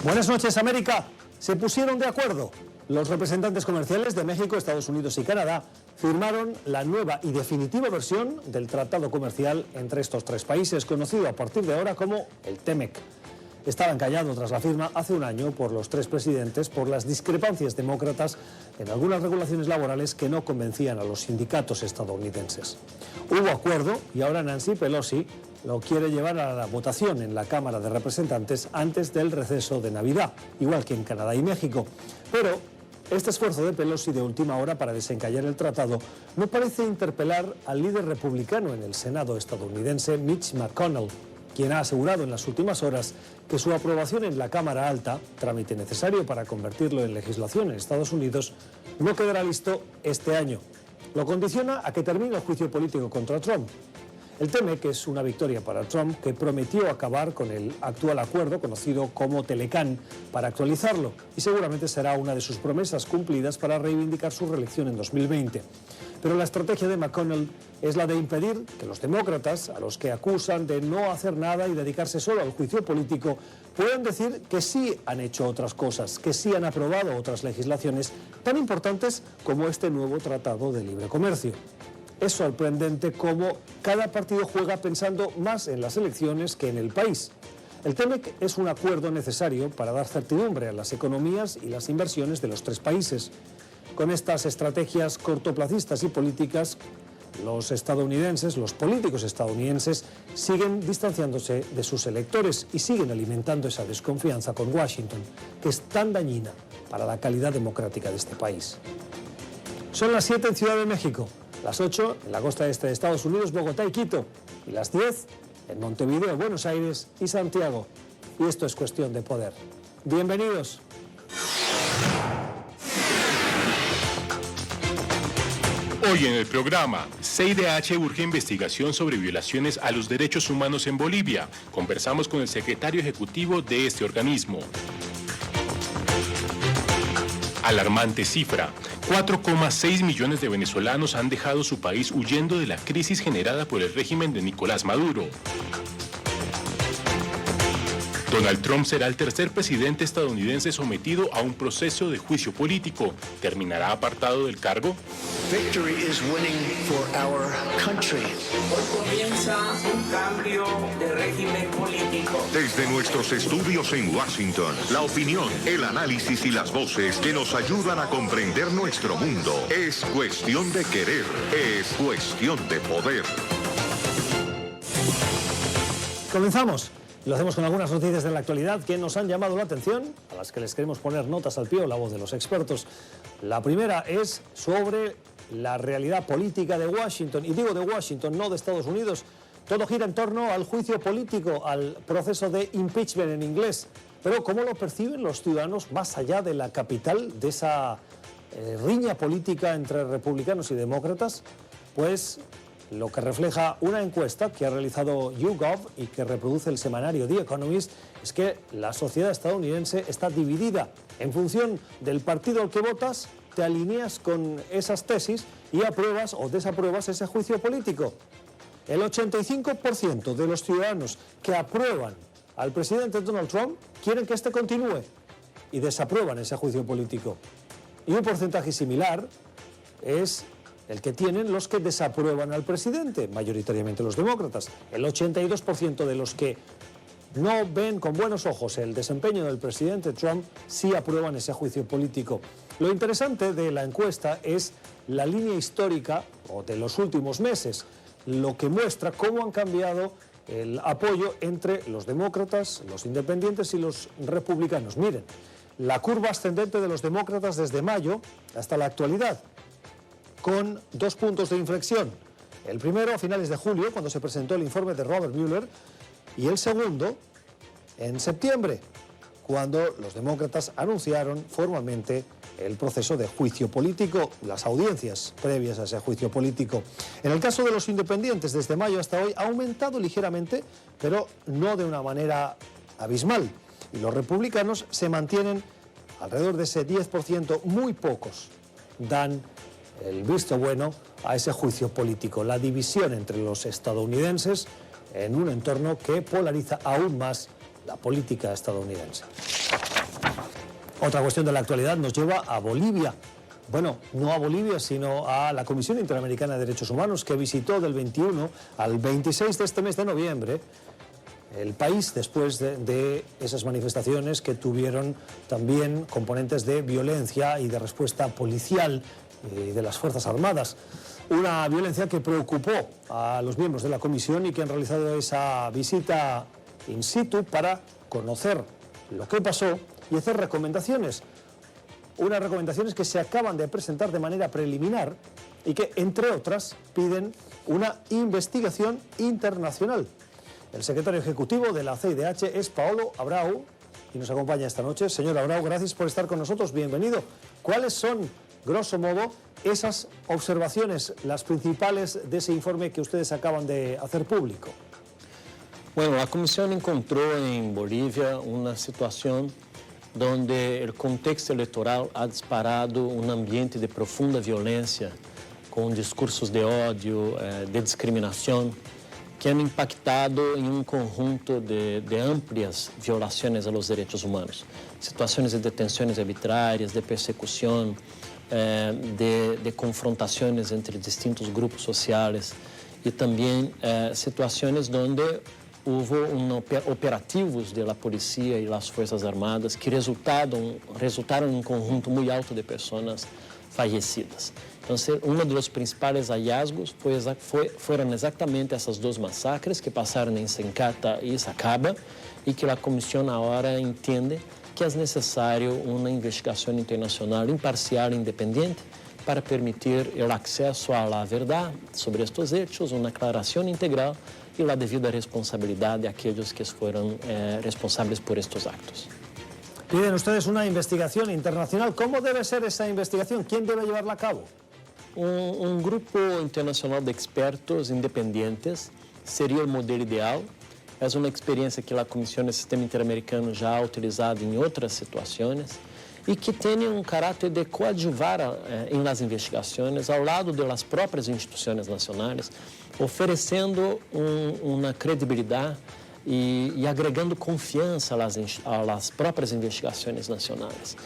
Buenas noches, América. Se pusieron de acuerdo. Los representantes comerciales de México, Estados Unidos y Canadá firmaron la nueva y definitiva versión del tratado comercial entre estos tres países, conocido a partir de ahora como el TEMEC. Estaba encallado tras la firma hace un año por los tres presidentes por las discrepancias demócratas en algunas regulaciones laborales que no convencían a los sindicatos estadounidenses. Hubo acuerdo y ahora Nancy Pelosi lo quiere llevar a la votación en la Cámara de Representantes antes del receso de Navidad, igual que en Canadá y México. Pero este esfuerzo de Pelosi de última hora para desencallar el tratado no parece interpelar al líder republicano en el Senado estadounidense, Mitch McConnell, quien ha asegurado en las últimas horas que su aprobación en la Cámara Alta, trámite necesario para convertirlo en legislación en Estados Unidos, no quedará listo este año. Lo condiciona a que termine el juicio político contra Trump. El TEMEC es una victoria para Trump, que prometió acabar con el actual acuerdo conocido como Telecán para actualizarlo, y seguramente será una de sus promesas cumplidas para reivindicar su reelección en 2020. Pero la estrategia de McConnell es la de impedir que los demócratas, a los que acusan de no hacer nada y dedicarse solo al juicio político, puedan decir que sí han hecho otras cosas, que sí han aprobado otras legislaciones tan importantes como este nuevo Tratado de Libre Comercio. Es sorprendente cómo cada partido juega pensando más en las elecciones que en el país. El TEMEC es un acuerdo necesario para dar certidumbre a las economías y las inversiones de los tres países. Con estas estrategias cortoplacistas y políticas, los políticos estadounidenses, siguen distanciándose de sus electores y siguen alimentando esa desconfianza con Washington, que es tan dañina para la calidad democrática de este país. Son las 7 en Ciudad de México, las 8 en la costa este de Estados Unidos, Bogotá y Quito, y las 10 en Montevideo, Buenos Aires y Santiago. Y esto es Cuestión de Poder. Bienvenidos. Hoy en el programa, CIDH urge investigación sobre violaciones a los derechos humanos en Bolivia. Conversamos con el secretario ejecutivo de este organismo. Alarmante cifra. 4,6 millones de venezolanos han dejado su país huyendo de la crisis generada por el régimen de Nicolás Maduro. Donald Trump será el tercer presidente estadounidense sometido a un proceso de juicio político. ¿Terminará apartado del cargo? Victory is winning for our country. Hoy comienza un cambio de régimen político. Desde nuestros estudios en Washington, la opinión, el análisis y las voces que nos ayudan a comprender nuestro mundo. Es cuestión de querer, es cuestión de poder. Comenzamos. Lo hacemos con algunas noticias de la actualidad que nos han llamado la atención, a las que les queremos poner notas al pie o la voz de los expertos. La primera es sobre la realidad política de Washington, y digo de Washington, no de Estados Unidos. Todo gira en torno al juicio político, al proceso de impeachment en inglés. Pero ¿cómo lo perciben los ciudadanos más allá de la capital, de esa riña política entre republicanos y demócratas? Pues lo que refleja una encuesta que ha realizado YouGov y que reproduce el semanario The Economist es que la sociedad estadounidense está dividida. En función del partido al que votas, te alineas con esas tesis y apruebas o desapruebas ese juicio político. El 85% de los ciudadanos que aprueban al presidente Donald Trump quieren que éste continúe y desaprueban ese juicio político. Y un porcentaje similar es el que tienen los que desaprueban al presidente, mayoritariamente los demócratas. El 82% de los que no ven con buenos ojos el desempeño del presidente Trump sí aprueban ese juicio político. Lo interesante de la encuesta es la línea histórica de los últimos meses, lo que muestra cómo han cambiado el apoyo entre los demócratas, los independientes y los republicanos. Miren, la curva ascendente de los demócratas desde mayo hasta la actualidad, con 2 puntos de inflexión. El primero a finales de julio, cuando se presentó el informe de Robert Mueller, y el segundo en septiembre, cuando los demócratas anunciaron formalmente el proceso de juicio político, las audiencias previas a ese juicio político. En el caso de los independientes, desde mayo hasta hoy ha aumentado ligeramente, pero no de una manera abismal. Y los republicanos se mantienen alrededor de ese 10%, muy pocos dan el visto bueno a ese juicio político, la división entre los estadounidenses en un entorno que polariza aún más la política estadounidense. Otra cuestión de la actualidad nos lleva a Bolivia. Bueno, no a Bolivia, sino a la Comisión Interamericana de Derechos Humanos, que visitó del 21 al 26 de este mes de noviembre el país después de esas manifestaciones que tuvieron también componentes de violencia y de respuesta policial de las Fuerzas Armadas. Una violencia que preocupó a los miembros de la comisión y que han realizado esa visita in situ para conocer lo que pasó y hacer recomendaciones. Unas recomendaciones que se acaban de presentar de manera preliminar y que, entre otras, piden una investigación internacional. El secretario ejecutivo de la CIDH es Paolo Abreu y nos acompaña esta noche. Señor Abreu, gracias por estar con nosotros. Bienvenido. ¿Cuáles son, grosso modo, esas observaciones, las principales de ese informe que ustedes acaban de hacer público? Bueno, la Comisión encontró en Bolivia una situación donde el contexto electoral ha disparado un ambiente de profunda violencia, con discursos de odio, de discriminación, que han impactado en un conjunto de amplias violaciones a los derechos humanos. Situaciones de detenciones arbitrarias, de persecución, de confrontaciones entre distintos grupos sociales y también situaciones donde hubo operativos de la policía y las Fuerzas Armadas que resultaron en un conjunto muy alto de personas fallecidas. Entonces, uno de los principales hallazgos fueron exactamente esas dos masacres que pasaron en Sencata y Sacaba y que la Comisión ahora entiende que es necesario una investigación internacional imparcial e independiente para permitir el acceso a la verdad sobre estos hechos, una aclaración integral y la debida responsabilidad de aquellos que fueron responsables por estos actos. Piden ustedes una investigación internacional. ¿Cómo debe ser esa investigación? ¿Quién debe llevarla a cabo? Un grupo internacional de expertos independientes sería el modelo ideal. Es una experiencia que la Comisión del Sistema Interamericano ya ha utilizado en otras situaciones y que tiene un carácter de coadyuvar en las investigaciones ao lado de las propias instituciones nacionales, oferecendo una credibilidad y agregando confianza a las propias investigaciones nacionales.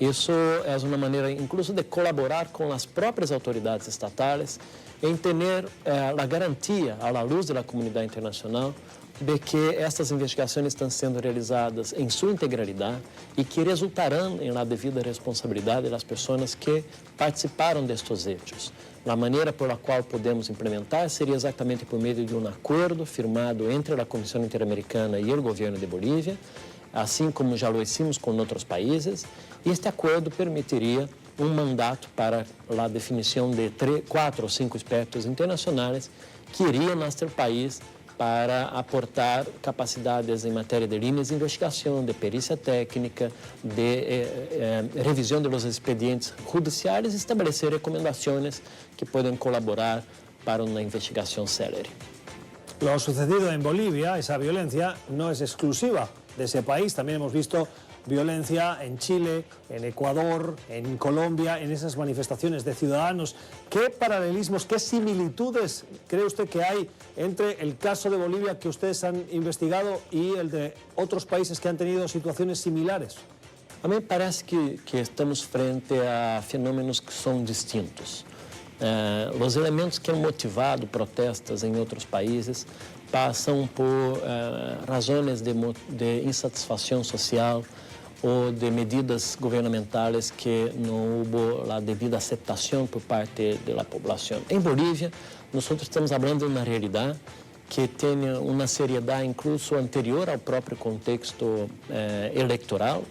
Isso é uma maneira, incluso, de colaborar com as próprias autoridades estatais em ter a garantia, à luz da comunidade internacional, de que estas investigações estão sendo realizadas em sua integralidade e que resultarão em la devida responsabilidade das pessoas que participaram destes hechos. A maneira pela qual podemos implementar seria exatamente por meio de um acordo firmado entre a Comissão Interamericana e o governo de Bolívia, assim como já lo hicimos com outros países, e este acordo permitiria um mandato para a definição de 4 ou 5 expertos internacionais que iriam neste país para aportar capacidades em matéria de linhas de investigação, de perícia técnica, de revisão dos expedientes judiciais e estabelecer recomendações que podem colaborar para uma investigação célere. Lo sucedido en Bolivia, esa violencia, no es exclusiva de ese país. También hemos visto violencia en Chile, en Ecuador, en Colombia, en esas manifestaciones de ciudadanos. ¿Qué paralelismos, qué similitudes cree usted que hay entre el caso de Bolivia que ustedes han investigado y el de otros países que han tenido situaciones similares? A mí me parece que estamos frente a fenômenos que são distintos. Os elementos que han motivado protestas em outros países passam por razões de insatisfação social ou de medidas governamentais que não houve a devida aceitação por parte da população. Em Bolívia, nós estamos falando de uma realidade que tem uma seriedade incluso anterior ao próprio contexto eleitoral,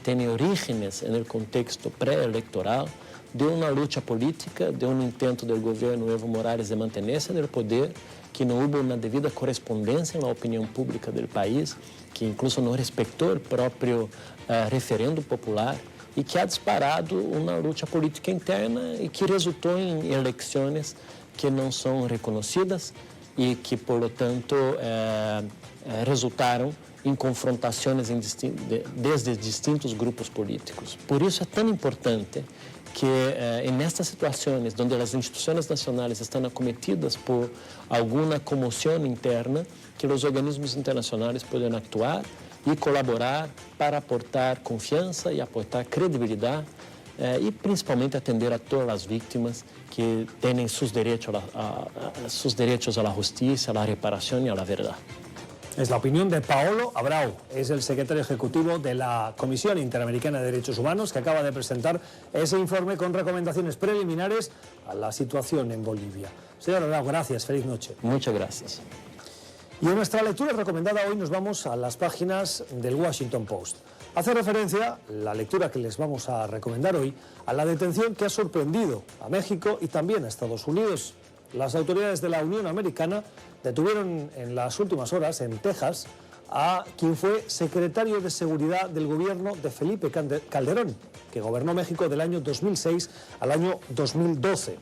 tem orígenes no contexto pré-eleitoral, de uma luta política, de um intento do governo Evo Morales de manter-se no poder, que não houve uma devida correspondência na opinião pública do país, que incluso não respeitou o próprio referendo popular e que ha disparado uma luta política interna e que resultou em eleições que não são reconhecidas e que, por lo tanto, resultaram em confrontações desde distintos grupos políticos. Por isso é tão importante que nestas situações onde as instituições nacionais estão acometidas por alguma comoção interna, que os organismos internacionais possam atuar e colaborar para aportar confianza y aportar credibilidad y principalmente atender a todas las víctimas que tienen sus derechos a la justicia, a la reparación y a la verdad. Es la opinión de Paolo Abrao, es el secretario ejecutivo de la Comisión Interamericana de Derechos Humanos, que acaba de presentar ese informe con recomendaciones preliminares a la situación en Bolivia. Señor Abrao, gracias, feliz noche. Muchas gracias. Y en nuestra lectura recomendada hoy nos vamos a las páginas del Washington Post. Hace referencia, la lectura que les vamos a recomendar hoy, a la detención que ha sorprendido a México y también a Estados Unidos. Las autoridades de la Unión Americana detuvieron en las últimas horas en Texas a quien fue secretario de Seguridad del gobierno de Felipe Calderón, que gobernó México del año 2006 al año 2012.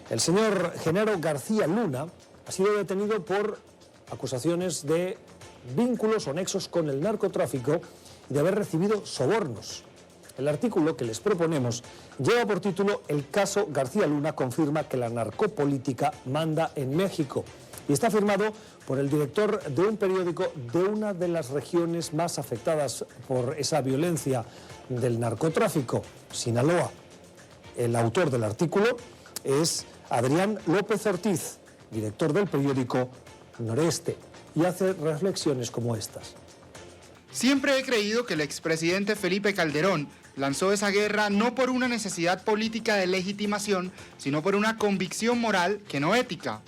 El señor Genaro García Luna ha sido detenido por acusaciones de vínculos o nexos con el narcotráfico y de haber recibido sobornos. El artículo que les proponemos lleva por título "El caso García Luna confirma que la narcopolítica manda en México", y está firmado por el director de un periódico de una de las regiones más afectadas por esa violencia del narcotráfico, Sinaloa. El autor del artículo es Adrián López Ortiz, director del periódico Noreste, y hace reflexiones como estas. Siempre he creído que el expresidente Felipe Calderón lanzó esa guerra no por una necesidad política de legitimación, sino por una convicción moral que no ética.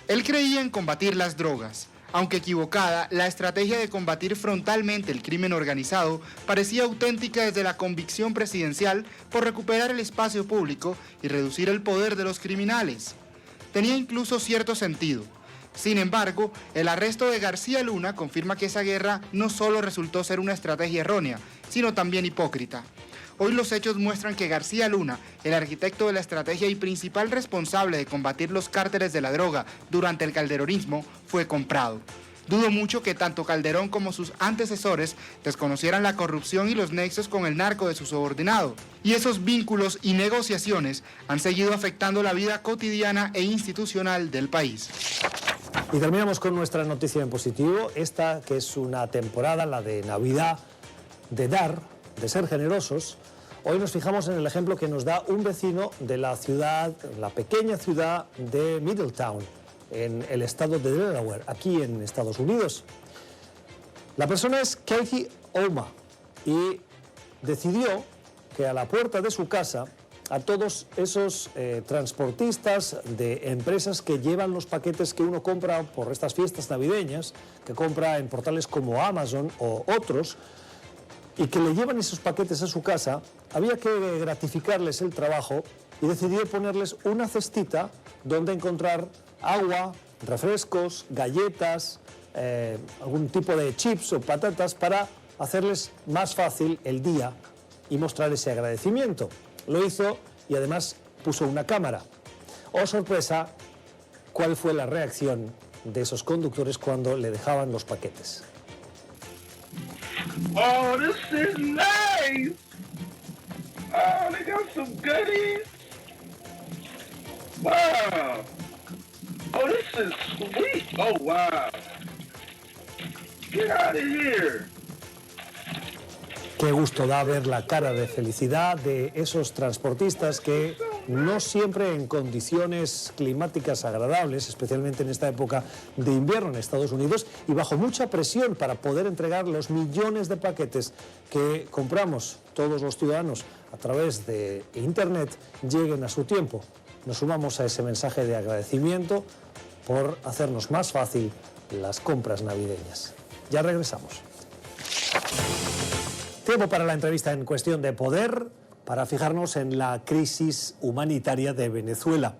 Él creía en combatir las drogas. Aunque equivocada, la estrategia de combatir frontalmente el crimen organizado parecía auténtica desde la convicción presidencial por recuperar el espacio público y reducir el poder de los criminales. Tenía incluso cierto sentido. Sin embargo, el arresto de García Luna confirma que esa guerra no solo resultó ser una estrategia errónea, sino también hipócrita. Hoy los hechos muestran que García Luna, el arquitecto de la estrategia y principal responsable de combatir los cárteles de la droga durante el calderonismo, fue comprado. Dudo mucho que tanto Calderón como sus antecesores desconocieran la corrupción y los nexos con el narco de su subordinado. Y esos vínculos y negociaciones han seguido afectando la vida cotidiana e institucional del país. Y terminamos con nuestra noticia en positivo, esta que es una temporada, la de Navidad, de dar, de ser generosos. Hoy nos fijamos en el ejemplo que nos da un vecino de la ciudad, la pequeña ciudad de Middletown, en el estado de Delaware, aquí en Estados Unidos. La persona es Katie Oma y decidió que a la puerta de su casa, a todos esos transportistas de empresas que llevan los paquetes que uno compra por estas fiestas navideñas, que compra en portales como Amazon o otros, y que le llevan esos paquetes a su casa, había que gratificarles el trabajo y decidió ponerles una cestita donde encontrar agua, refrescos, galletas, algún tipo de chips o patatas para hacerles más fácil el día y mostrar ese agradecimiento. Lo hizo y además puso una cámara. Oh, sorpresa, ¿cuál fue la reacción de esos conductores cuando le dejaban los paquetes? Oh, this is nice. Oh, they got some goodies. Wow. Oh, this is sweet. Oh, wow. Get out of here. Qué gusto da ver la cara de felicidad de esos transportistas que no siempre en condiciones climáticas agradables, especialmente en esta época de invierno en Estados Unidos, y bajo mucha presión para poder entregar los millones de paquetes que compramos todos los ciudadanos a través de Internet, lleguen a su tiempo. Nos sumamos a ese mensaje de agradecimiento por hacernos más fácil las compras navideñas. Ya regresamos. Tiempo para la entrevista en Cuestión de Poder, para fijarnos en la crisis humanitaria de Venezuela.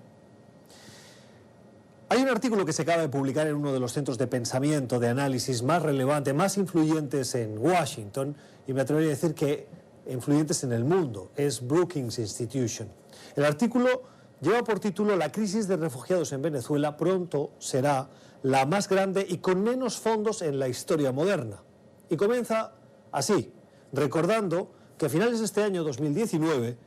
Hay un artículo que se acaba de publicar en uno de los centros de pensamiento, de análisis más relevantes, más influyentes en Washington, y me atrevería a decir que influyentes en el mundo, es Brookings Institution. El artículo lleva por título "La crisis de refugiados en Venezuela pronto será la más grande y con menos fondos en la historia moderna". Y comienza así, recordando que a finales de este año 2019,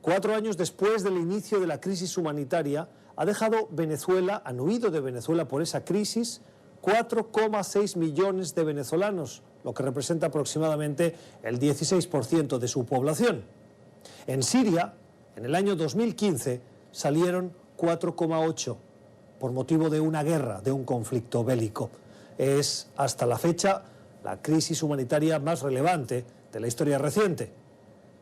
4 años después del inicio de la crisis humanitaria, ha dejado Venezuela, han huido de Venezuela por esa crisis, 4,6 millones de venezolanos, lo que representa aproximadamente el 16% de su población. En Siria, en el año 2015, salieron 4,8 por motivo de una guerra, de un conflicto bélico. Es, hasta la fecha, la crisis humanitaria más relevante de la historia reciente,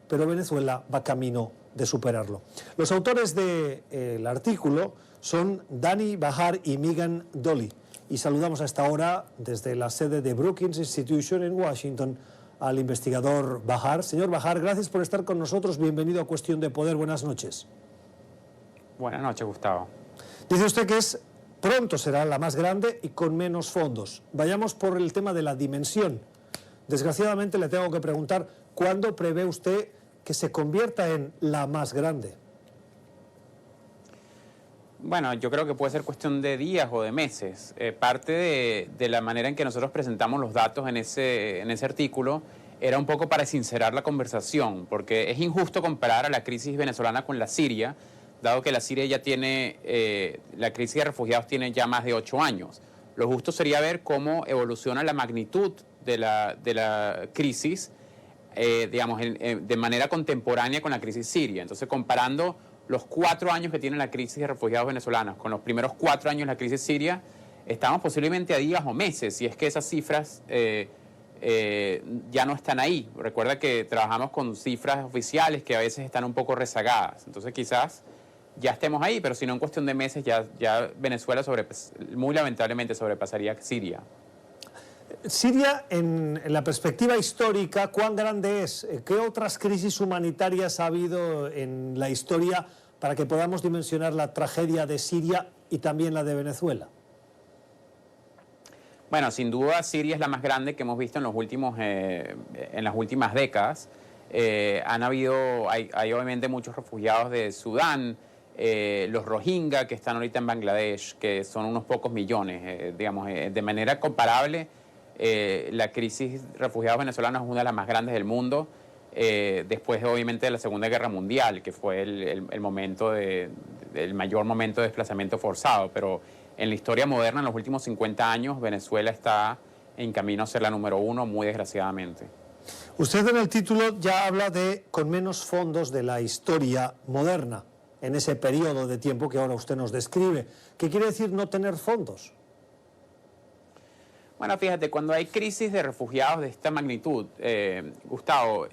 pero Venezuela va camino de superarlo. Los autores del artículo son Dani Bahar y Megan Dolly, y saludamos a esta hora desde la sede de Brookings Institution en Washington al investigador Bahar. Señor Bahar, gracias por estar con nosotros, bienvenido a Cuestión de Poder, buenas noches. Buenas noches, Gustavo. Dice usted que pronto será la más grande y con menos fondos. Vayamos por el tema de la dimensión. Desgraciadamente le tengo que preguntar, ¿cuándo prevé usted que se convierta en la más grande? Bueno, yo creo que puede ser cuestión de días o de meses. Parte de la manera en que nosotros presentamos los datos en ese artículo era un poco para sincerar la conversación, porque es injusto comparar a la crisis venezolana con la Siria, dado que la Siria ya tiene, la crisis de refugiados tiene ya más de 8 años. Lo justo sería ver cómo evoluciona la magnitud de la crisis, digamos, de manera contemporánea con la crisis siria. Entonces, comparando los 4 años que tiene la crisis de refugiados venezolanos con los primeros 4 años de la crisis siria, estamos posiblemente a días o meses, y es que esas cifras ya no están ahí. Recuerda que trabajamos con cifras oficiales que a veces están un poco rezagadas. Entonces, quizás ya estemos ahí, pero si no, en cuestión de meses ya Venezuela muy lamentablemente sobrepasaría a Siria. Siria, en la perspectiva histórica, ¿cuán grande es? ¿Qué otras crisis humanitarias ha habido en la historia para que podamos dimensionar la tragedia de Siria y también la de Venezuela? Bueno, sin duda Siria es la más grande que hemos visto en las últimas décadas. Hay obviamente muchos refugiados de Sudán, los Rohingya que están ahorita en Bangladesh, que son unos pocos millones. Digamos, de manera comparable, la crisis de refugiados venezolanos es una de las más grandes del mundo, después obviamente de la Segunda Guerra Mundial, que fue el mayor momento de desplazamiento forzado, pero en la historia moderna, en los últimos 50 años, Venezuela está en camino a ser la número 1, muy desgraciadamente. Usted en el título ya habla de con menos fondos de la historia moderna, en ese periodo de tiempo que ahora usted nos describe. ¿Qué quiere decir no tener fondos? Bueno, fíjate, cuando hay crisis de refugiados de esta magnitud, Gustavo,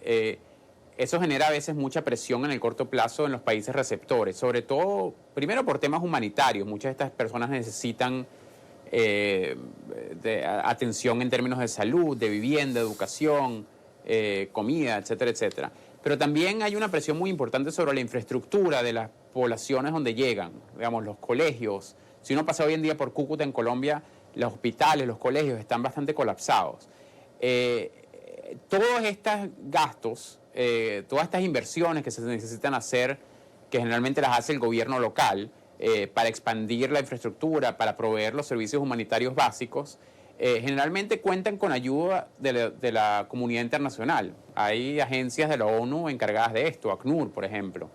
eso genera a veces mucha presión en el corto plazo en los países receptores, sobre todo, primero por temas humanitarios. Muchas de estas personas necesitan atención en términos de salud, de vivienda, educación, comida, etcétera, etcétera. Pero también hay una presión muy importante sobre la infraestructura de las poblaciones donde llegan, digamos, los colegios. Si uno pasa hoy en día por Cúcuta, en Colombia, los hospitales, los colegios están bastante colapsados. Todos estos gastos, todas estas inversiones que se necesitan hacer, que generalmente las hace el gobierno local, para expandir la infraestructura, para proveer los servicios humanitarios básicos, generalmente cuentan con ayuda de la comunidad internacional. Hay agencias de la ONU encargadas de esto, ACNUR, por ejemplo.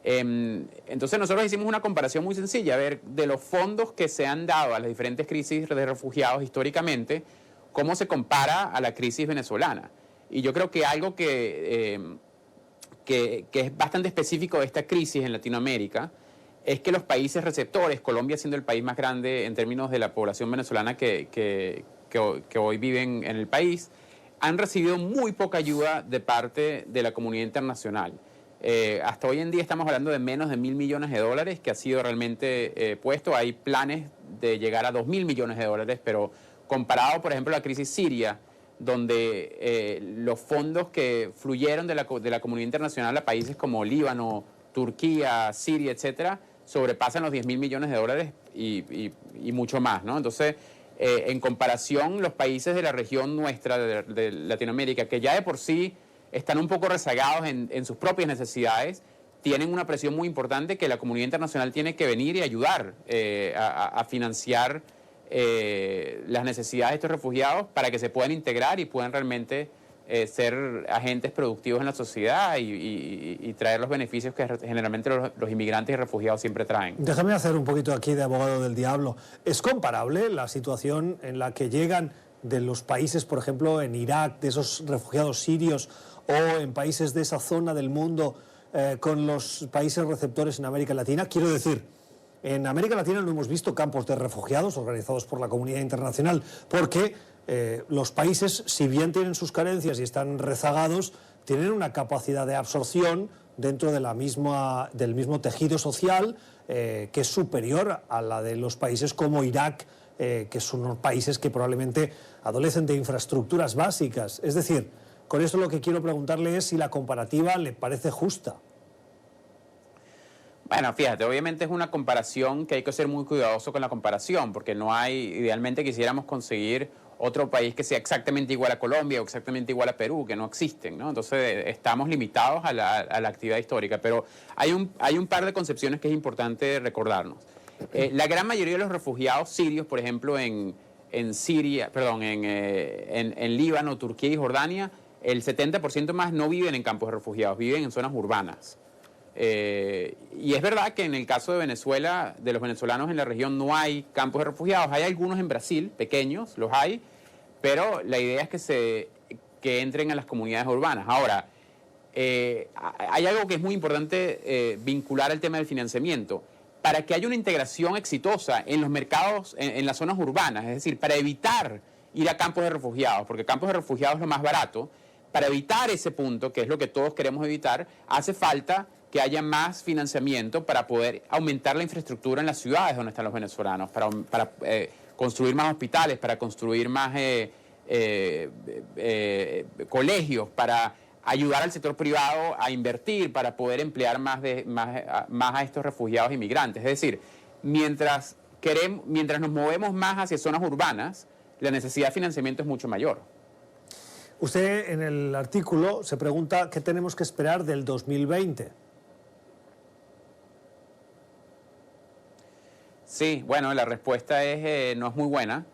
Entonces nosotros hicimos una comparación muy sencilla, a ver, de los fondos que se han dado a las diferentes crisis de refugiados históricamente, cómo se compara a la crisis venezolana. Y yo creo que algo que es bastante específico de esta crisis en Latinoamérica es que los países receptores, Colombia siendo el país más grande en términos de la población venezolana que hoy viven en el país, han recibido muy poca ayuda de parte de la comunidad internacional. Hasta hoy en día estamos hablando de menos de $1.000 millones que ha sido realmente puesto. Hay planes de llegar a $2.000 millones, pero comparado, por ejemplo, a la crisis siria, donde los fondos que fluyeron de la comunidad internacional a países como Líbano, Turquía, Siria, etcétera, sobrepasan los $10.000 millones y mucho más, ¿no? Entonces, en comparación, los países de la región nuestra, de Latinoamérica, que ya de por sí están un poco rezagados en sus propias necesidades, tienen una presión muy importante que la comunidad internacional tiene que venir y ayudar a financiar las necesidades de estos refugiados para que se puedan integrar y puedan realmente ser agentes productivos en la sociedad y traer los beneficios que generalmente los inmigrantes y refugiados siempre traen. Déjame hacer un poquito aquí de abogado del diablo. ¿Es comparable la situación en la que llegan de los países, por ejemplo, en Irak, de esos refugiados sirios, o en países de esa zona del mundo con los países receptores en América Latina? Quiero decir, en América Latina no hemos visto campos de refugiados organizados por la comunidad internacional, porque los países, si bien tienen sus carencias y están rezagados, tienen una capacidad de absorción dentro de del mismo tejido social que es superior a la de los países como Irak, que son unos países que probablemente adolecen de infraestructuras básicas. Es decir, con esto lo que quiero preguntarle es si la comparativa le parece justa. Bueno, fíjate, obviamente es una comparación que hay que ser muy cuidadoso con la comparación, porque no hay, idealmente quisiéramos conseguir otro país que sea exactamente igual a Colombia o exactamente igual a Perú, que no existen, ¿no? Entonces estamos limitados a la actividad histórica, pero hay un par de concepciones que es importante recordarnos. La gran mayoría de los refugiados sirios, por ejemplo, en Siria, perdón, en Líbano, Turquía y Jordania, el 70% más no viven en campos de refugiados, viven en zonas urbanas. Y es verdad que en el caso de Venezuela, de los venezolanos en la región, no hay campos de refugiados. Hay algunos en Brasil, pequeños, los hay, pero la idea es que entren a las comunidades urbanas. Ahora, hay algo que es muy importante vincular al tema del financiamiento. Para que haya una integración exitosa en los mercados, en las zonas urbanas, es decir, para evitar ir a campos de refugiados, porque campos de refugiados es lo más barato, para evitar ese punto, que es lo que todos queremos evitar, hace falta que haya más financiamiento para poder aumentar la infraestructura en las ciudades donde están los venezolanos, para construir más hospitales, para construir más colegios, para ayudar al sector privado a invertir, para poder emplear más a estos refugiados e inmigrantes. Es decir, mientras nos movemos más hacia zonas urbanas, la necesidad de financiamiento es mucho mayor. Usted en el artículo se pregunta qué tenemos que esperar del 2020. Sí, bueno, la respuesta no es muy buena.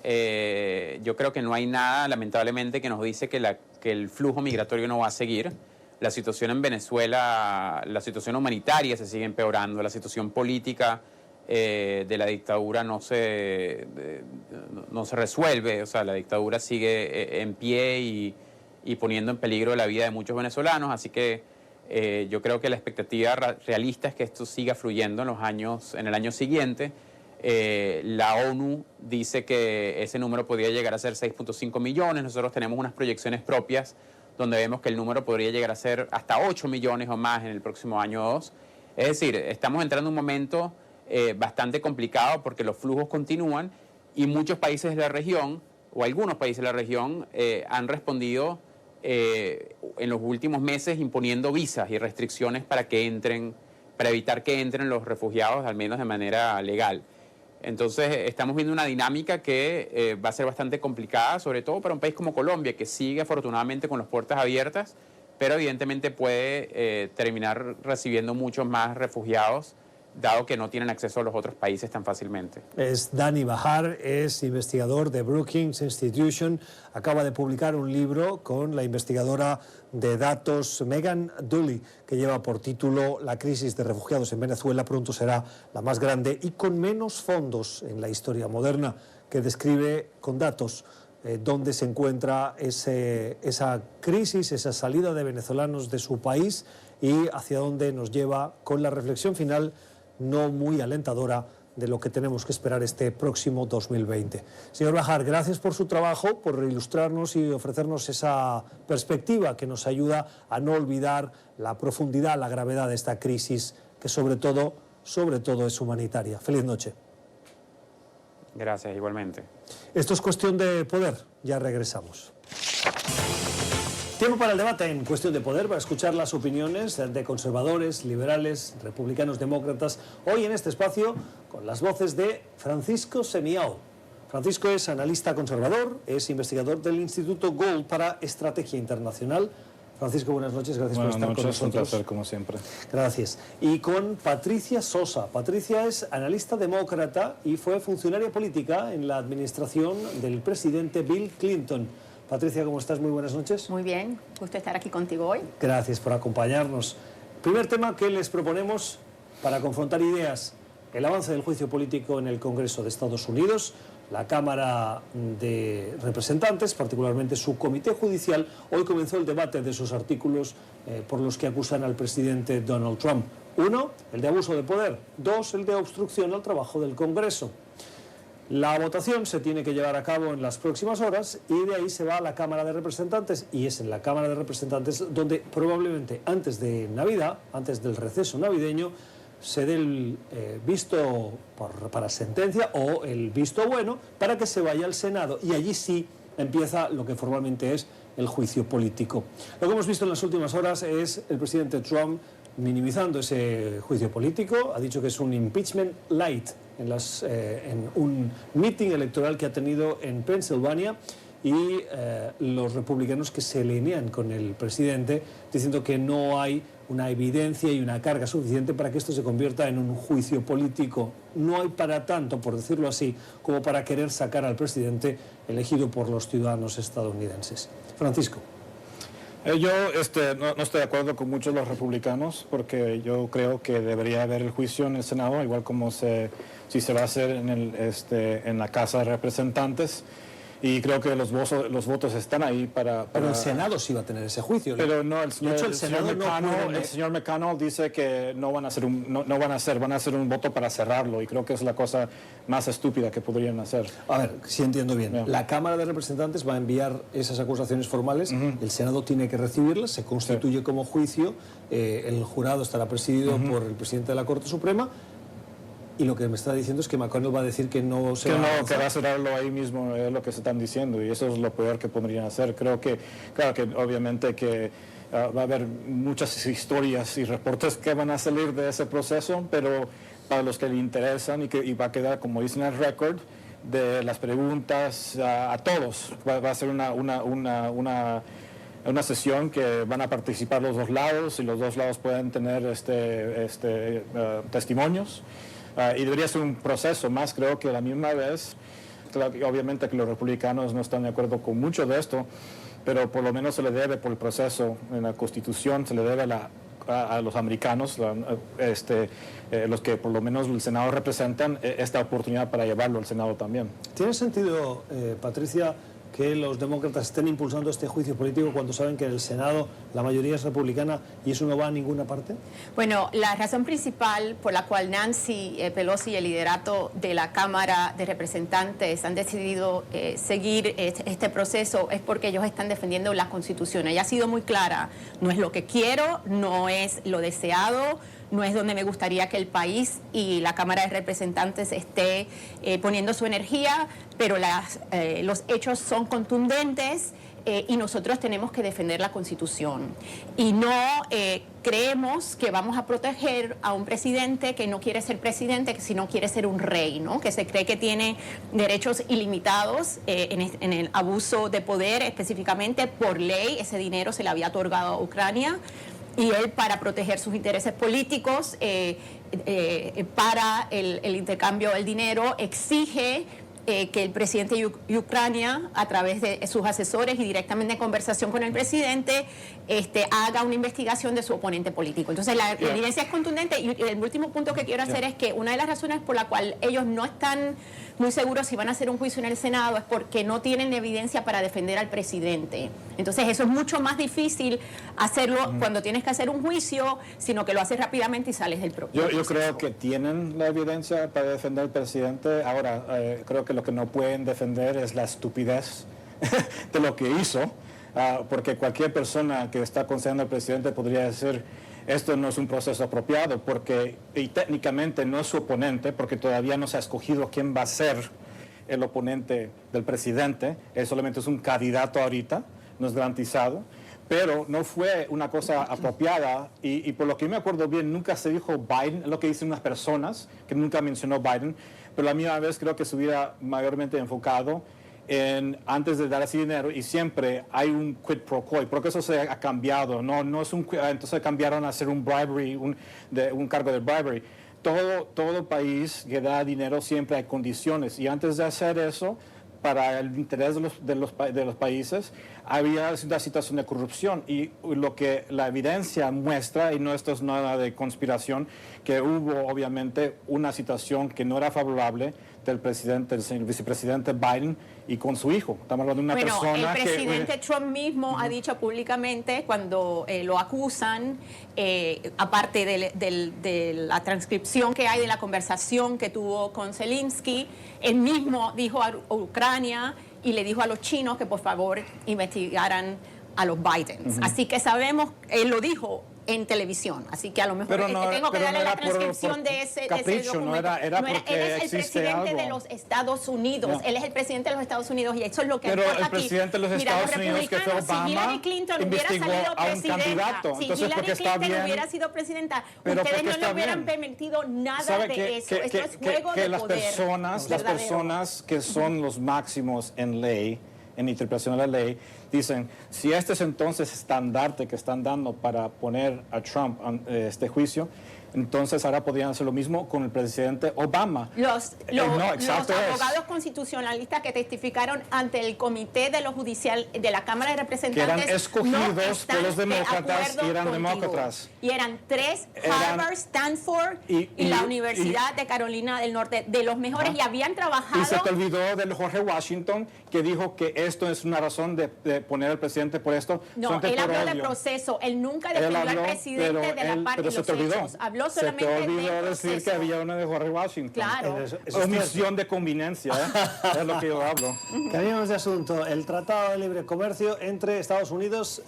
Yo creo que no hay nada, lamentablemente, que nos dice que el flujo migratorio no va a seguir. La situación en Venezuela, la situación humanitaria se sigue empeorando, la situación política de la dictadura no se resuelve, o sea, la dictadura sigue en pie y poniendo en peligro la vida de muchos venezolanos, así que yo creo que la expectativa realista es que esto siga fluyendo en el año siguiente. La ONU dice que ese número podría llegar a ser 6.5 millones. Nosotros tenemos unas proyecciones propias donde vemos que el número podría llegar a ser hasta 8 millones o más en el próximo año o dos. Es decir, estamos entrando en un momento bastante complicado porque los flujos continúan y muchos países de la región, o algunos países de la región, han respondido en los últimos meses imponiendo visas y restricciones para evitar que entren los refugiados, al menos de manera legal. Entonces estamos viendo una dinámica que va a ser bastante complicada, sobre todo para un país como Colombia, que sigue afortunadamente con las puertas abiertas, pero evidentemente puede terminar recibiendo muchos más refugiados, dado que no tienen acceso a los otros países tan fácilmente. Es Dani Bahar, es investigador de Brookings Institution, acaba de publicar un libro con la investigadora de datos Megan Dooley, que lleva por título La crisis de refugiados en Venezuela pronto será la más grande y con menos fondos en la historia moderna, que describe con datos dónde se encuentra esa crisis, esa salida de venezolanos de su país y hacia dónde nos lleva, con la reflexión final no muy alentadora de lo que tenemos que esperar este próximo 2020. Señor Bahar, gracias por su trabajo, por ilustrarnos y ofrecernos esa perspectiva que nos ayuda a no olvidar la profundidad, la gravedad de esta crisis, que sobre todo es humanitaria. Feliz noche. Gracias, igualmente. Esto es Cuestión de Poder. Ya regresamos. Tiempo para el debate en Cuestión de Poder, para escuchar las opiniones de conservadores, liberales, republicanos, demócratas. Hoy en este espacio con las voces de Francisco Semiao. Francisco es analista conservador, es investigador del Instituto Gold para Estrategia Internacional. Francisco, buenas noches, gracias por estar con nosotros. Un placer, como siempre. Gracias. Y con Patricia Sosa. Patricia es analista demócrata y fue funcionaria política en la administración del presidente Bill Clinton. Patricia, ¿cómo estás? Muy buenas noches. Muy bien, gusto estar aquí contigo hoy. Gracias por acompañarnos. Primer tema que les proponemos para confrontar ideas: el avance del juicio político en el Congreso de Estados Unidos. La Cámara de Representantes, particularmente su comité judicial, hoy comenzó el debate de sus artículos por los que acusan al presidente Donald Trump. 1, el de abuso de poder. 2, el de obstrucción al trabajo del Congreso. La votación se tiene que llevar a cabo en las próximas horas y de ahí se va a la Cámara de Representantes, y es en la Cámara de Representantes donde probablemente antes de Navidad, antes del receso navideño, se dé el visto para sentencia o el visto bueno para que se vaya al Senado, y allí sí empieza lo que formalmente es el juicio político. Lo que hemos visto en las últimas horas es el presidente Trump minimizando ese juicio político. Ha dicho que es un impeachment light en un meeting electoral que ha tenido en Pensilvania, y los republicanos que se alinean con el presidente diciendo que no hay una evidencia y una carga suficiente para que esto se convierta en un juicio político. No hay para tanto, por decirlo así, como para querer sacar al presidente elegido por los ciudadanos estadounidenses. Francisco. Yo no estoy de acuerdo con muchos de los republicanos, porque yo creo que debería haber el juicio en el Senado, igual como si se va a hacer en la Casa de Representantes. Y creo que los votos están ahí para... Pero el Senado sí va a tener ese juicio, ¿no? Pero no, el señor McConnell dice que no van a hacer van a hacer un voto para cerrarlo, y creo que es la cosa más estúpida que podrían hacer. A ver, si entiendo bien. La Cámara de Representantes va a enviar esas acusaciones formales, el Senado tiene que recibirlas, se constituye como juicio, el jurado estará presidido por el presidente de la Corte Suprema. Y lo que me está diciendo es que McConnell va a decir que no se va a... Que va a cerrarlo ahí mismo, es lo que se están diciendo, y eso es lo peor que podrían hacer. Creo que, claro que obviamente que va a haber muchas historias y reportes que van a salir de ese proceso, pero para los que le interesan y va a quedar, como dicen en el récord, de las preguntas a todos. Va a ser una sesión que van a participar los dos lados, y los dos lados pueden tener testimonios. Y debería ser un proceso más, creo que a la misma vez, obviamente que los republicanos no están de acuerdo con mucho de esto, pero por lo menos se le debe, por el proceso en la Constitución, se le debe a los americanos, los que por lo menos el Senado representan, esta oportunidad para llevarlo al Senado también. ¿Tiene sentido, Patricia, que los demócratas estén impulsando este juicio político cuando saben que en el Senado la mayoría es republicana y eso no va a ninguna parte? Bueno, la razón principal por la cual Nancy Pelosi y el liderato de la Cámara de Representantes han decidido seguir este proceso es porque ellos están defendiendo la Constitución. Ella ha sido muy clara: no es lo que quiero, no es lo deseado, no es donde me gustaría que el país y la Cámara de Representantes esté poniendo su energía, pero los hechos son contundentes y nosotros tenemos que defender la Constitución. Y no creemos que vamos a proteger a un presidente que no quiere ser presidente, sino quiere ser un rey, ¿no? Que se cree que tiene derechos ilimitados en el abuso de poder, específicamente por ley. Ese dinero se le había otorgado a Ucrania. Y él, para proteger sus intereses políticos, para el intercambio del dinero, exige que el presidente de Ucrania, a través de sus asesores y directamente en conversación con el presidente, haga una investigación de su oponente político. Entonces, la evidencia es contundente. Y el último punto que quiero hacer es que una de las razones por la cual ellos no están muy seguros si van a hacer un juicio en el Senado es porque no tienen evidencia para defender al presidente. Entonces, eso es mucho más difícil hacerlo cuando tienes que hacer un juicio, sino que lo haces rápidamente y sales del proceso. Yo creo que tienen la evidencia para defender al presidente. Ahora, creo que lo que no pueden defender es la estupidez de lo que hizo, porque cualquier persona que está aconsejando al presidente podría decir: esto no es un proceso apropiado, y técnicamente no es su oponente, porque todavía no se ha escogido quién va a ser el oponente del presidente. Él solamente es un candidato ahorita, no es garantizado, pero no fue una cosa apropiada, y por lo que yo me acuerdo bien, nunca se dijo Biden, es lo que dicen unas personas, que nunca mencionó Biden, pero a la misma vez creo que se hubiera mayormente enfocado antes de dar ese dinero, y siempre hay un quid pro quo, porque eso se ha cambiado, no es entonces cambiaron a hacer un bribery, un cargo de bribery. Todo país que da dinero siempre hay condiciones, y antes de hacer eso, para el interés de los países, había una situación de corrupción, y lo que la evidencia muestra, y no esto es nada de conspiración, que hubo obviamente una situación que no era favorable del presidente, del vicepresidente Biden y con su hijo. Estamos hablando de una persona el presidente Trump mismo ha dicho públicamente cuando lo acusan, aparte de la transcripción que hay de la conversación que tuvo con Zelensky, él mismo dijo a Ucrania y le dijo a los chinos que por favor investigaran a los Bidens. Así que sabemos, él lo dijo en televisión, así que a lo mejor tengo que darle la transcripción de ese documento. Él es el presidente de los Estados Unidos, él es el presidente de los Estados Unidos y eso es lo que pero importa el presidente de los Estados Unidos, que fue Obama, si Hillary Clinton hubiera salido presidenta, si Hillary Clinton hubiera sido presidenta, ustedes no le hubieran permitido nada de eso. Esto es juego de las poder. Las personas que son los máximos en ley, en interpretación de la ley, dicen, si este es entonces estandarte que están dando para poner a Trump en este juicio, entonces ahora podrían hacer lo mismo con el presidente Obama. Los abogados constitucionalistas que testificaron ante el Comité de lo Judicial de la Cámara de Representantes que eran escogidos por los demócratas y eran demócratas. Y eran tres, Harvard, Stanford y la Universidad de Carolina del Norte, de los mejores, y habían trabajado... Y se te olvidó del Jorge Washington, que dijo que esto es una razón de poner al presidente por esto. No, él habló del proceso, él nunca defendió al presidente de la parte de los hechos. Habló solamente se te olvidó del decir proceso. que había uno de Jorge Washington. Claro. Omisión de conveniencia, es lo que yo hablo. Cambiamos de asunto. El Tratado de Libre Comercio entre Estados Unidos,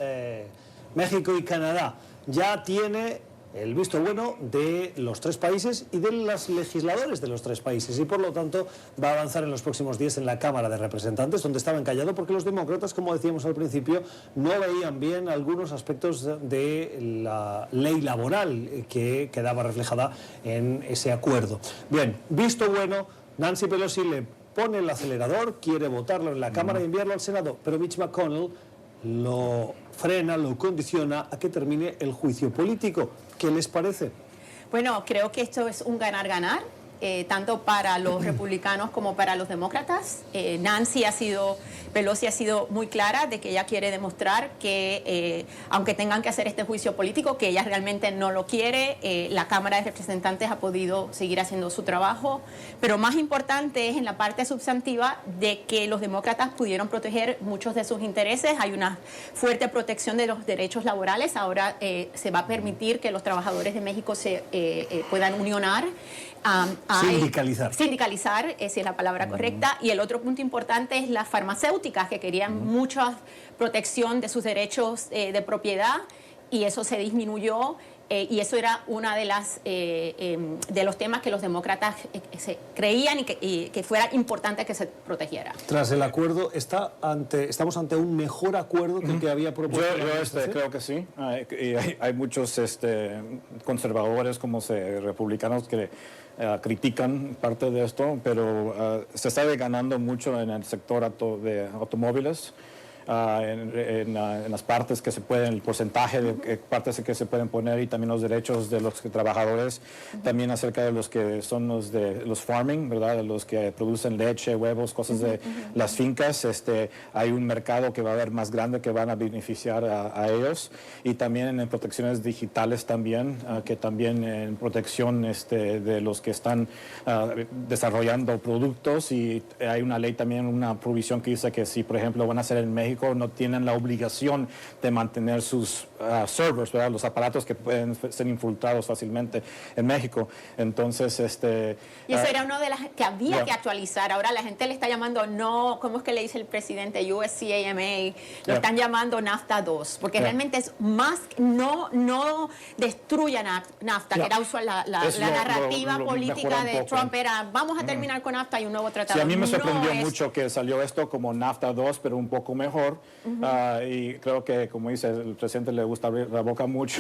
México y Canadá ya tiene el visto bueno de los tres países y de los legisladores de los tres países, y por lo tanto va a avanzar en los próximos días en la Cámara de Representantes, donde estaban callados porque los demócratas, como decíamos al principio, no veían bien algunos aspectos de la ley laboral que quedaba reflejada en ese acuerdo. Bien, visto bueno, Nancy Pelosi le pone el acelerador, quiere votarlo en la Cámara y enviarlo al Senado, pero Mitch McConnell lo frena, lo condiciona a que termine el juicio político. ¿Qué les parece? Bueno, creo que esto es un ganar-ganar, tanto para los republicanos como para los demócratas. Pelosi ha sido muy clara de que ella quiere demostrar que, aunque tengan que hacer este juicio político, que ella realmente no lo quiere. La Cámara de Representantes ha podido seguir haciendo su trabajo, pero más importante es en la parte substantiva de que los demócratas pudieron proteger muchos de sus intereses. Hay una fuerte protección de los derechos laborales. Ahora se va a permitir que los trabajadores de México se puedan unionar. Sindicalizar, si es la palabra correcta. Y el otro punto importante es las farmacéuticas, que querían mucha protección de sus derechos de propiedad, y eso se disminuyó. Y eso era una de los temas que los demócratas creían y que fuera importante que se protegiera. Tras el acuerdo, estamos ante un mejor acuerdo que el que había propuesto. Yo creo que sí. Hay muchos conservadores como republicanos que critican parte de esto, pero se está ganando mucho en el sector de automóviles. En las partes que se pueden, el porcentaje de partes que se pueden poner, y también los derechos de los trabajadores, también acerca de los que son los farming, ¿verdad? De los que producen leche, huevos, cosas de las fincas. Hay un mercado que va a haber más grande que van a beneficiar a ellos, y también en protecciones digitales también, que también en protección de los que están desarrollando productos. Y hay una ley también, una provisión que dice que si, por ejemplo, van a hacer en México, no tienen la obligación de mantener sus servers, ¿verdad? Los aparatos que pueden ser infiltrados fácilmente en México. Entonces, y eso era uno de las que había que actualizar. Ahora la gente le está llamando, no, ¿cómo es que le dice el presidente? USCAMA, lo están llamando NAFTA 2, porque realmente es más, no destruya NAFTA, que era usual la narrativa política de Trump, era vamos a terminar con NAFTA y un nuevo tratado. Sí, a mí me sorprendió mucho que salió esto como NAFTA 2, pero un poco mejor. Y creo que, como dice, el presidente le gusta abrir la boca mucho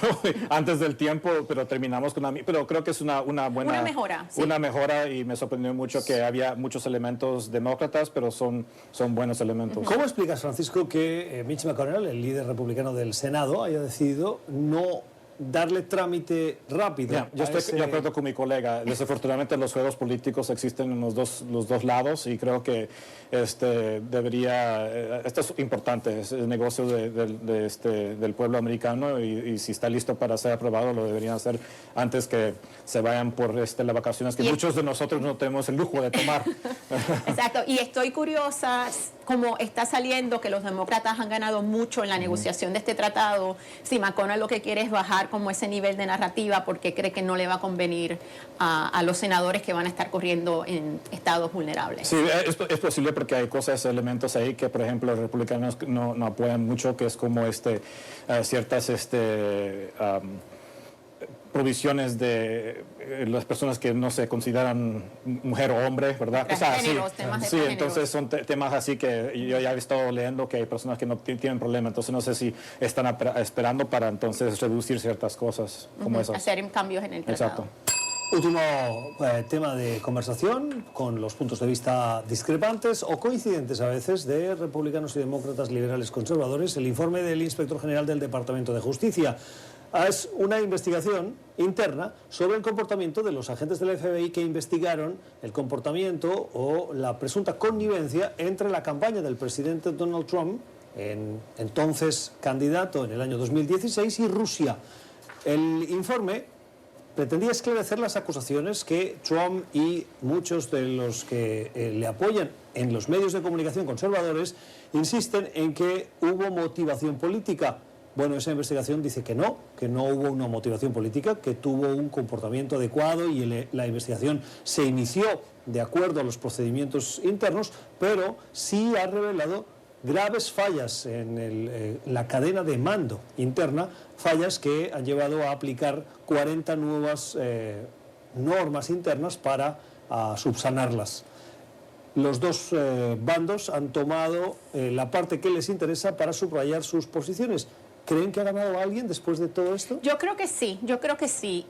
antes del tiempo, pero terminamos con pero creo que es una buena mejora. Sí. Una mejora, y me sorprendió mucho que había muchos elementos demócratas, pero son buenos elementos. ¿Cómo explicas, Francisco, que Mitch McConnell, el líder republicano del Senado, haya decidido no darle trámite rápido. Yo estoy de acuerdo con mi colega. Desafortunadamente los juegos políticos existen en los dos lados y creo que esto es importante, es el negocio del pueblo americano y si está listo para ser aprobado lo deberían hacer antes que se vayan por las vacaciones que muchos de nosotros no tenemos el lujo de tomar. Exacto, y estoy curiosa como está saliendo que los demócratas han ganado mucho en la negociación de este tratado, si McConnell lo que quiere es bajar como ese nivel de narrativa porque cree que no le va a convenir a los senadores que van a estar corriendo en estados vulnerables. Sí, es posible porque hay elementos ahí que, por ejemplo, los republicanos no apoyan mucho, que es como ciertas provisiones de las personas que no se consideran mujer o hombre, ¿verdad? Sí, entonces son temas así que yo ya he estado leyendo que hay personas que no tienen problema, entonces no sé si están esperando para entonces reducir ciertas cosas como esas. Hacer cambios en el tratado. Exacto. Último tema de conversación, con los puntos de vista discrepantes o coincidentes a veces de republicanos y demócratas, liberales, conservadores, el informe del inspector general del Departamento de Justicia. Es una investigación interna sobre el comportamiento de los agentes del FBI que investigaron el comportamiento o la presunta connivencia entre la campaña del presidente Donald Trump, entonces candidato en el año 2016, y Rusia. El informe pretendía esclarecer las acusaciones que Trump y muchos de los que le apoyan en los medios de comunicación conservadores insisten en que hubo motivación política. Bueno, esa investigación dice que no hubo una motivación política, que tuvo un comportamiento adecuado y la investigación se inició de acuerdo a los procedimientos internos, pero sí ha revelado graves fallas en la cadena de mando interna, fallas que han llevado a aplicar 40 nuevas normas internas para subsanarlas. Los dos bandos han tomado la parte que les interesa para subrayar sus posiciones. ¿Creen que ha ganado alguien después de todo esto? Yo creo que sí,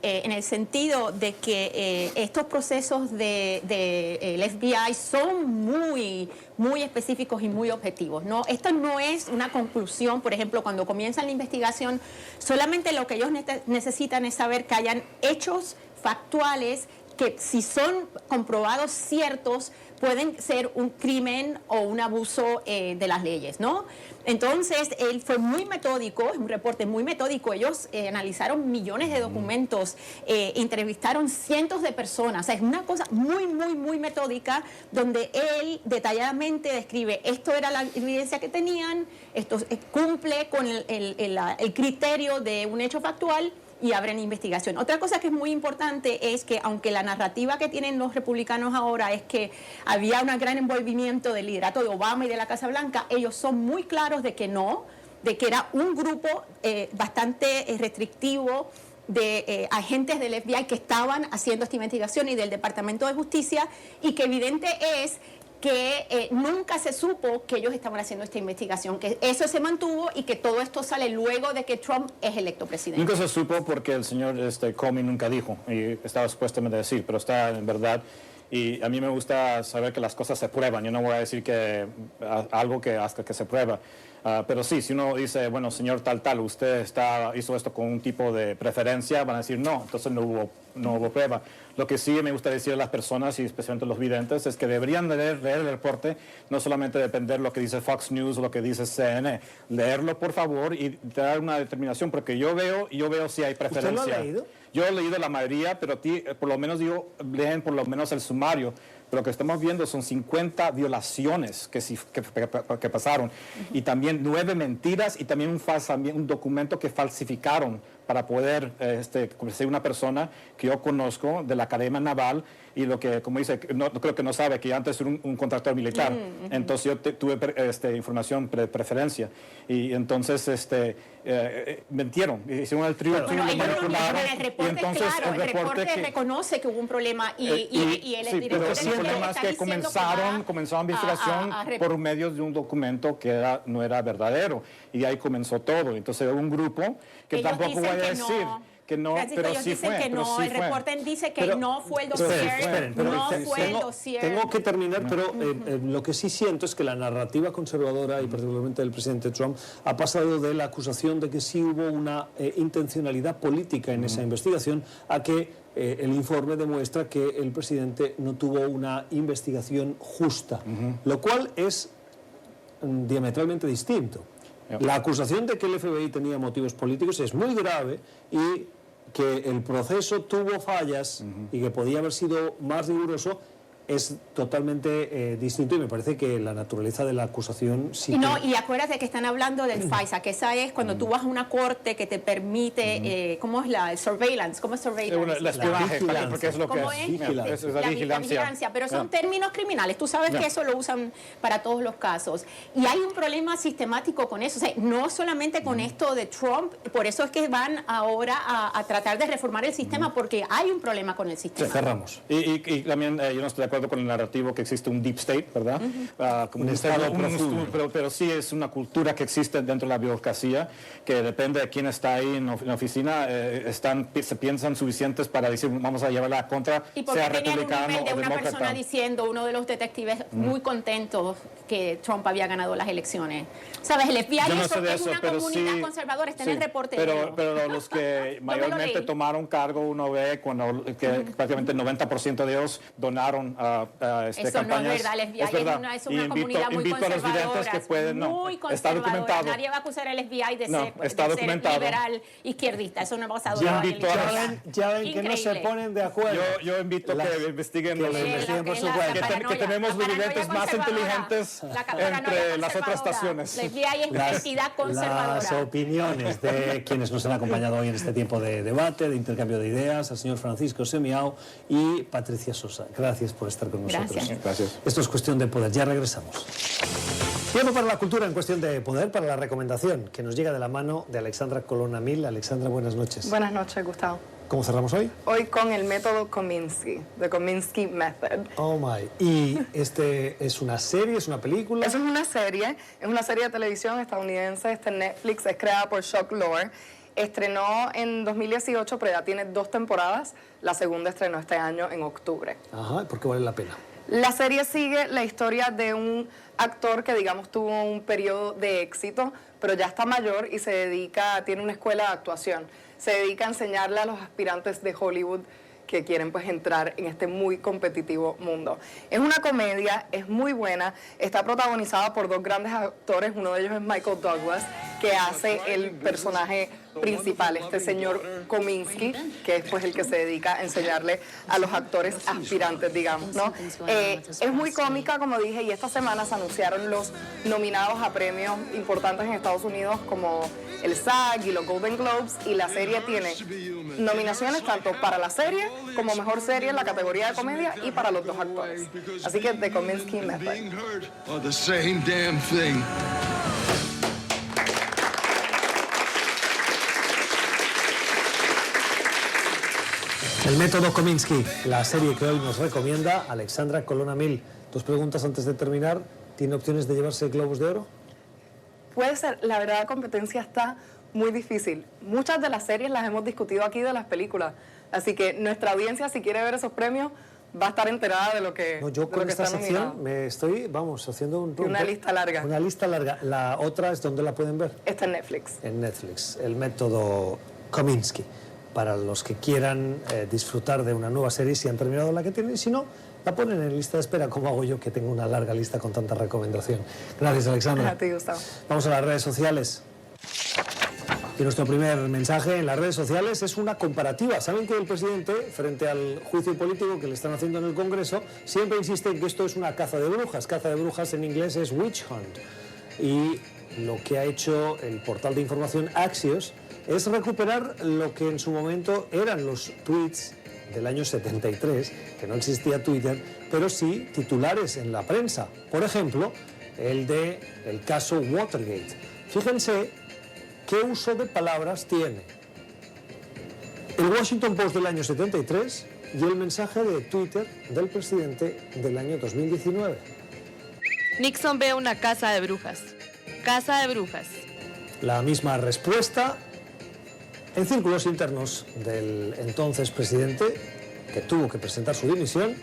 en el sentido de que estos procesos del FBI son muy específicos y muy objetivos, ¿no? Esto no es una conclusión, por ejemplo, cuando comienzan la investigación, solamente lo que ellos necesitan es saber que hayan hechos factuales que si son comprobados ciertos, pueden ser un crimen o un abuso de las leyes, ¿no? Entonces, él fue muy metódico, es un reporte muy metódico. Ellos analizaron millones de documentos, entrevistaron cientos de personas. O sea, es una cosa muy metódica, donde él detalladamente describe, esto era la evidencia que tenían, esto cumple con el criterio de un hecho factual, y abren investigación. Otra cosa que es muy importante es que, aunque la narrativa que tienen los republicanos ahora es que había un gran envolvimiento del liderato de Obama y de la Casa Blanca, ellos son muy claros de que no, de que era un grupo bastante restrictivo de agentes del FBI que estaban haciendo esta investigación y del Departamento de Justicia, y que evidente es que nunca se supo que ellos estaban haciendo esta investigación, que eso se mantuvo y que todo esto sale luego de que Trump es electo presidente. Nunca se supo porque el señor Comey nunca dijo, y estaba supuestamente a decir, pero está en verdad. Y a mí me gusta saber que las cosas se prueban. Yo no voy a decir que algo que hasta que se prueba. Pero sí, si uno dice, bueno, señor tal, usted hizo esto con un tipo de preferencia, van a decir no, entonces no hubo prueba. Lo que sí me gusta decir a las personas, y especialmente los videntes, es que deberían leer el reporte, no solamente depender de lo que dice Fox News o lo que dice CNN. Leerlo, por favor, y dar una determinación, porque yo veo si hay preferencia. ¿Usted lo ha leído? Yo he leído la mayoría, pero por lo menos leen por lo menos el sumario. Pero lo que estamos viendo son 50 violaciones que pasaron, y también 9 mentiras, y también un documento que falsificaron para poder ser una persona que yo conozco de la Academia Naval, y lo que, como dice, no creo que no sabe que antes era un contractor militar. Entonces yo tuve información preferencia, y entonces mentieron, hicieron el trío, el reporte reconoce que hubo un problema y el director el problema es que comenzaron investigación por medio de un documento que no era verdadero, y ahí comenzó todo. Entonces hubo un grupo que tampoco voy a decir que no, Francisco, pero ellos sí dicen fue. que pero no, sí el fue. reporte dice que Pero- no fue el pero- dossier, Esperen, pero no fue el dossier. tengo que terminar, pero lo que sí siento es que la narrativa conservadora y particularmente del presidente Trump ha pasado de la acusación de que sí hubo una intencionalidad política en esa investigación a que el informe demuestra que el presidente no tuvo una investigación justa, lo cual es diametralmente distinto. La acusación de que el FBI tenía motivos políticos es muy grave y que el proceso tuvo fallas y que podía haber sido más riguroso es totalmente distinto, y me parece que la naturaleza de la acusación sí Y no, que- y acuérdate que están hablando del FISA, que esa es cuando tú vas a una corte que te permite, ¿cómo es el surveillance? ¿Cómo es surveillance? La espionaje, vigilancia. porque es lo que ¿Cómo es. es? Mira, es la vigilancia. Pero son términos criminales. Tú sabes que eso lo usan para todos los casos. Y hay un problema sistemático con eso. O sea, no solamente con esto de Trump, por eso es que van ahora a tratar de reformar el sistema, porque hay un problema con el sistema. Cerramos. Y también yo no estoy de acuerdo con el narrativo que existe un deep state, ¿verdad? Como Un estado profundo. pero sí es una cultura que existe dentro de la burocracia, que depende de quién está ahí en la oficina, se piensan suficientes para decir vamos a llevarla a contra, Y porque sea tenían un republicano email de o una demócrata. persona diciendo, uno de los detectives muy contentos que Trump había ganado las elecciones. ¿Sabes? El FBI Yo no eso sé de es eso, una pero comunidad sí, conservadora, está sí, en el reporte. pero los que me lo mayormente leí. tomaron cargo, uno ve cuando que prácticamente el 90% de ellos donaron a Eso campañas. no es verdad, el FBI es una comunidad muy invito a los videntes conservadora, que pueden, muy está conservadora. documentado. Nadie va a acusar al FBI de No, ser, está de ser documentado. liberal izquierdista, eso no ha pasado. Yo en la invito a historia. Ya ven que no se Increíble. ponen de acuerdo. Yo invito a que investiguen, que lo investiguen por su cuenta. que tenemos la videntes paranoia más conservadora. inteligentes La paranoia entre las otras conservadora. estaciones. La FBI es una entidad conservadora. Las opiniones de quienes nos han acompañado hoy en este tiempo de debate, de intercambio de ideas, al señor Francisco Semiao y Patricia Sosa. Gracias por estar con nosotros. Gracias. Esto es Cuestión de Poder. Ya regresamos. Tiempo para la cultura en Cuestión de Poder, para la recomendación que nos llega de la mano de Alexandra Colonna Mil. Alexandra, buenas noches. Buenas noches, Gustavo. ¿Cómo cerramos hoy? Hoy con el método Kominsky, The Kominsky Method. Oh my. ¿Y este es una serie, es una película? Eso es una serie de televisión estadounidense, está en Netflix, es creada por Chuck Lorre. Estrenó en 2018, pero ya tiene 2 temporadas. La segunda estrenó este año en octubre. Ajá, ¿por qué vale la pena? La serie sigue la historia de un actor que, digamos, tuvo un periodo de éxito, pero ya está mayor y tiene una escuela de actuación. Se dedica a enseñarle a los aspirantes de Hollywood que quieren pues entrar en este muy competitivo mundo. Es una comedia, es muy buena, está protagonizada por 2 grandes actores, uno de ellos es Michael Douglas, que hace el personaje principal, este señor Kominsky, que es pues el que se dedica a enseñarle a los actores aspirantes, digamos, ¿no? Es muy cómica, como dije, y esta semana se anunciaron los nominados a premios importantes en Estados Unidos como el SAG y los Golden Globes, y la serie tiene nominaciones tanto para la serie como mejor serie en la categoría de comedia y para los 2 actores. Así que The Kominsky Method. Are the same damn thing. El método Kominsky, la serie que hoy nos recomienda Alexandra Colonna Mil. 2 preguntas antes de terminar. ¿Tiene opciones de llevarse Globos de Oro? Puede ser, la verdad la competencia está muy difícil. Muchas de las series las hemos discutido aquí, de las películas. Así que nuestra audiencia, si quiere ver esos premios, va a estar enterada de lo que, No, yo de lo con que esta está nominado. sección me estoy, haciendo Una lista larga. Una lista larga. La otra es donde la pueden ver. Está en Netflix. En Netflix. El método Kominsky. Para los que quieran disfrutar de una nueva serie, si han terminado la que tienen, y si no, la ponen en lista de espera, como hago yo, que tengo una larga lista con tanta recomendación. Gracias, Alexandra. A ti, Gustavo. Vamos a las redes sociales. Y nuestro primer mensaje en las redes sociales es una comparativa. Saben que el presidente, frente al juicio político que le están haciendo en el Congreso, siempre insiste en que esto es una caza de brujas. Caza de brujas en inglés es witch hunt. Y lo que ha hecho el portal de información Axios es recuperar lo que en su momento eran los tweets del año 73, que no existía Twitter, pero sí titulares en la prensa. Por ejemplo, el de el caso Watergate. Fíjense qué uso de palabras tiene el Washington Post del año 73 y el mensaje de Twitter del presidente del año 2019. Nixon ve una casa de brujas. Casa de brujas. La misma respuesta En círculos internos del entonces presidente, que tuvo que presentar su dimisión,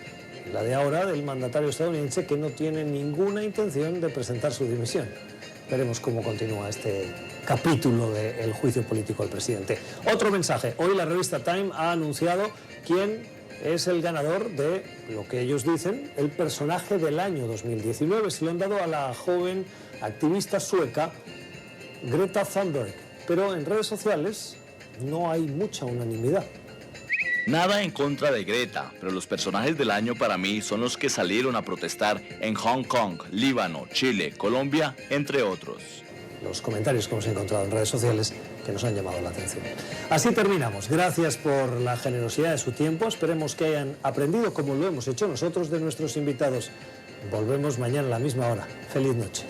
la de ahora del mandatario estadounidense, que no tiene ninguna intención de presentar su dimisión. Veremos cómo continúa este capítulo del juicio político del presidente. Otro mensaje. Hoy la revista Time ha anunciado quién es el ganador de lo que ellos dicen, el personaje del año 2019. Se lo han dado a la joven activista sueca Greta Thunberg. Pero en redes sociales no hay mucha unanimidad. Nada en contra de Greta, pero los personajes del año para mí son los que salieron a protestar en Hong Kong, Líbano, Chile, Colombia, entre otros. Los comentarios que hemos encontrado en redes sociales que nos han llamado la atención. Así terminamos. Gracias por la generosidad de su tiempo. Esperemos que hayan aprendido, como lo hemos hecho nosotros, de nuestros invitados. Volvemos mañana a la misma hora. Feliz noche.